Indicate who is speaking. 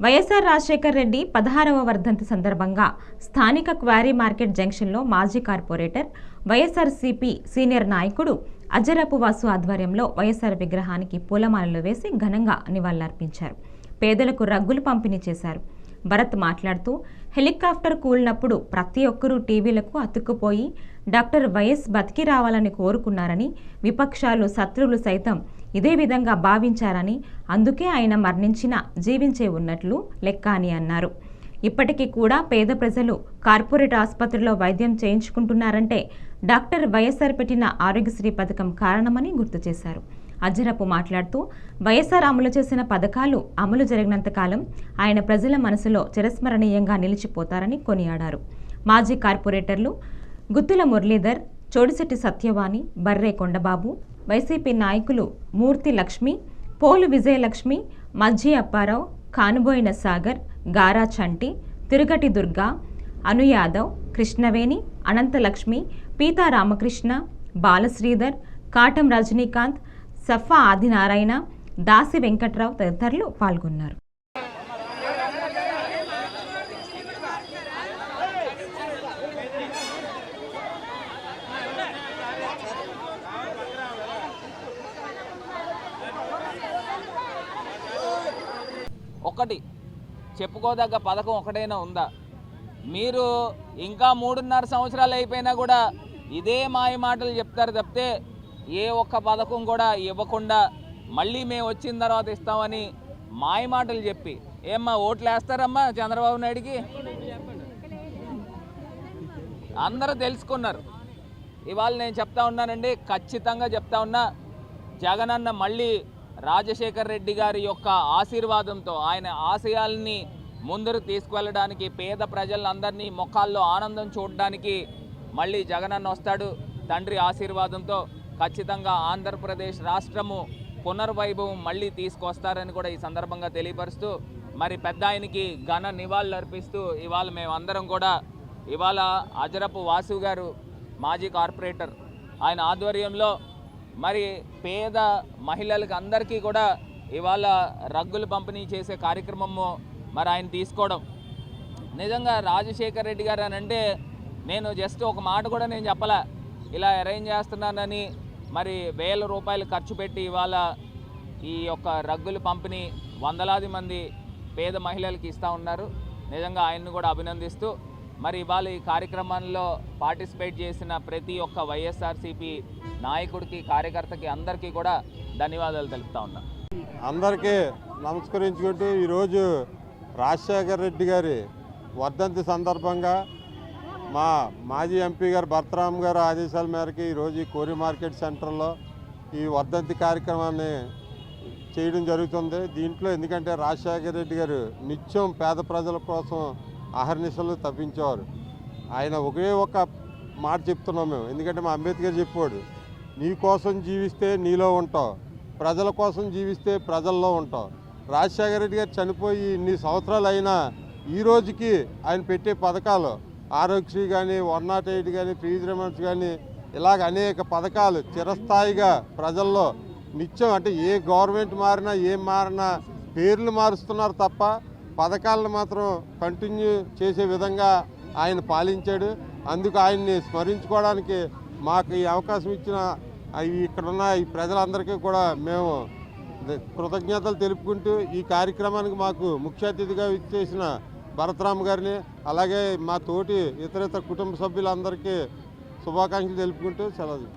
Speaker 1: వైఎస్ఆర్ రాజశేఖర్ రెడ్డి 16వ వర్ధంతి సందర్భంగా స్థానిక క్వారీ మార్కెట్ జంక్షన్లో మాజీ కార్పొరేటర్ వైఎస్ఆర్సీపీ సీనియర్ నాయకుడు అజరపు వాసు ఆధ్వర్యంలో వైఎస్ఆర్ విగ్రహానికి పూలమాలలు వేసి ఘనంగా నివాళులర్పించారు. పేదలకు రగ్గులు పంపిణీ చేశారు. భరత్ మాట్లాడుతూ హెలికాప్టర్ కూలినప్పుడు ప్రతి ఒక్కరూ టీవీలకు అతుక్కుపోయి డాక్టర్ వైఎస్ బతికి రావాలని కోరుకున్నారని, విపక్షాలు శత్రువులు సైతం ఇదే విధంగా భావించారని, అందుకే ఆయన మరణించిన జీవించే ఉన్నట్లు లెక్క అని అన్నారు. ఇప్పటికీ కూడా పేద ప్రజలు కార్పొరేట్ ఆసుపత్రిలో వైద్యం చేయించుకుంటున్నారంటే డాక్టర్ వైఎస్ఆర్ పెట్టిన ఆరోగ్యశ్రీ పథకం కారణమని గుర్తు చేశారు. అజరపు మాట్లాడుతూ వైఎస్ఆర్ అమలు చేసిన పథకాలు అమలు జరిగినంత కాలం ఆయన ప్రజల మనసులో చిరస్మరణీయంగా నిలిచిపోతారని కొనియాడారు. మాజీ కార్పొరేటర్లు గుత్తుల మురళీధర్, చోడిశెట్టి సత్యవాణి, బర్రే కొండబాబు, వైసీపీ నాయకులు మూర్తి లక్ష్మి, పోలు విజయలక్ష్మి, మజ్జి అప్పారావు, కానుబోయిన సాగర్, గారా చంటి, తిరుగటి దుర్గా, అనుయాదవ్, కృష్ణవేణి, అనంతలక్ష్మి, పీతా రామకృష్ణ, బాలశ్రీధర్, కాటం రజనీకాంత్, సఫా ఆదినారాయణ, దాసి వెంకట్రావు తదితరులు పాల్గొన్నారు.
Speaker 2: ఒకటి చెప్పుకోదగ్గ పథకం ఒకటైనా ఉందా? మీరు ఇంకా 3.5 సంవత్సరాలు అయిపోయినా కూడా ఇదే మాయ మాటలు చెప్తారు తప్పితే ఏ ఒక్క పథకం కూడా ఇవ్వకుండా మళ్ళీ మేము వచ్చిన తర్వాత ఇస్తామని మాయ మాటలు చెప్పి ఏమ్మా ఓట్లు వేస్తారమ్మా చంద్రబాబు నాయుడికి? అందరూ తెలుసుకున్నారు. ఇవాళ నేను చెప్తా ఉన్నానండి, ఖచ్చితంగా చెప్తా ఉన్నా, జగనన్న మళ్ళీ రాజశేఖర్ రెడ్డి గారి యొక్క ఆశీర్వాదంతో ఆయన ఆశయాల్ని ముందుకు తీసుకువెళ్ళడానికి, పేద ప్రజలందరినీ ముఖాల్లో ఆనందం చూడడానికి మళ్ళీ జగనన్న వస్తాడు. తండ్రి ఆశీర్వాదంతో ఖచ్చితంగా ఆంధ్రప్రదేశ్ రాష్ట్రము పునర్వైభవం మళ్ళీ తీసుకొస్తారని కూడా ఈ సందర్భంగా తెలియపరుస్తూ, మరి పెద్ద ఆయనకి ఘన నివాళులు అర్పిస్తూ ఇవాళ మేమందరం కూడా ఇవాళ అజరపు వాసు గారు మాజీ కార్పొరేటర్ ఆయన ఆధ్వర్యంలో మరి పేద మహిళలకు అందరికీ కూడా ఇవాళ రగ్గులు పంపిణీ చేసే కార్యక్రమము మరి ఆయన తీసుకోవడం నిజంగా రాజశేఖర్ రెడ్డి గారు అని అంటే నేను జస్ట్ ఒక మాట కూడా నేను చెప్పలే, ఇలా అరేంజ్ చేస్తున్నానని మరి వేల రూపాయలు ఖర్చు పెట్టి ఇవాళ ఈ యొక్క రగ్గులు పంపిణీ వందలాది మంది పేద మహిళలకు ఇస్తూ ఉన్నారు. నిజంగా ఆయన్ని కూడా అభినందిస్తూ మరి ఇవాళ ఈ కార్యక్రమంలో పార్టిసిపేట్ చేసిన ప్రతి ఒక్క వైఎస్ఆర్సీపీ నాయకుడికి, కార్యకర్తకి అందరికీ కూడా ధన్యవాదాలు తెలుపుతా ఉన్నా.
Speaker 3: అందరికీ నమస్కరించుకుంటూ ఈరోజు రాజశేఖర్ రెడ్డి గారి వర్ధంతి సందర్భంగా మా మాజీ ఎంపీ గారు భరతరామ్ గారు ఆదేశాల మేరకు ఈరోజు ఈ కోరి మార్కెట్ సెంటర్లో ఈ వర్ధంతి కార్యక్రమాన్ని చేయడం జరుగుతుంది. దీంట్లో ఎందుకంటే రాజశేఖర్ రెడ్డి గారు నిత్యం పేద ప్రజల కోసం అహర్నిశలు తప్పించేవారు. ఆయన ఒకే ఒక మాట చెప్తున్నాం మేము, ఎందుకంటే మా అంబేద్కర్ చెప్పాడు, నీ కోసం జీవిస్తే నీలో ఉంటావు, ప్రజల కోసం జీవిస్తే ప్రజల్లో ఉంటావు. రాజశేఖర రెడ్డి గారు చనిపోయి ఇన్ని సంవత్సరాలు అయినా ఈ రోజుకి ఆయన పెట్టే పథకాలు ఆరోగ్యశ్రీ కానీ, 108 కానీ, ఫీజు రిమెంట్స్ కానీ, ఇలాగ అనేక పథకాలు చిరస్థాయిగా ప్రజల్లో నిత్యం, అంటే ఏ గవర్నమెంట్ మారినా ఏం మారినా పేర్లు మారుస్తున్నారు తప్ప పథకాలను మాత్రం కంటిన్యూ చేసే విధంగా ఆయన పాలించాడు. అందుకు ఆయన్ని స్మరించుకోవడానికి మాకు ఈ అవకాశం ఇచ్చిన ఇక్కడున్న ఈ ప్రజలందరికీ కూడా మేము కృతజ్ఞతలు తెలుపుకుంటూ ఈ కార్యక్రమానికి మాకు ముఖ్య అతిథిగా ఇచ్చేసిన భరతరామ్ గారిని, అలాగే మా తోటి ఇతర కుటుంబ సభ్యులందరికీ శుభాకాంక్షలు తెలుపుకుంటూ సెలవు.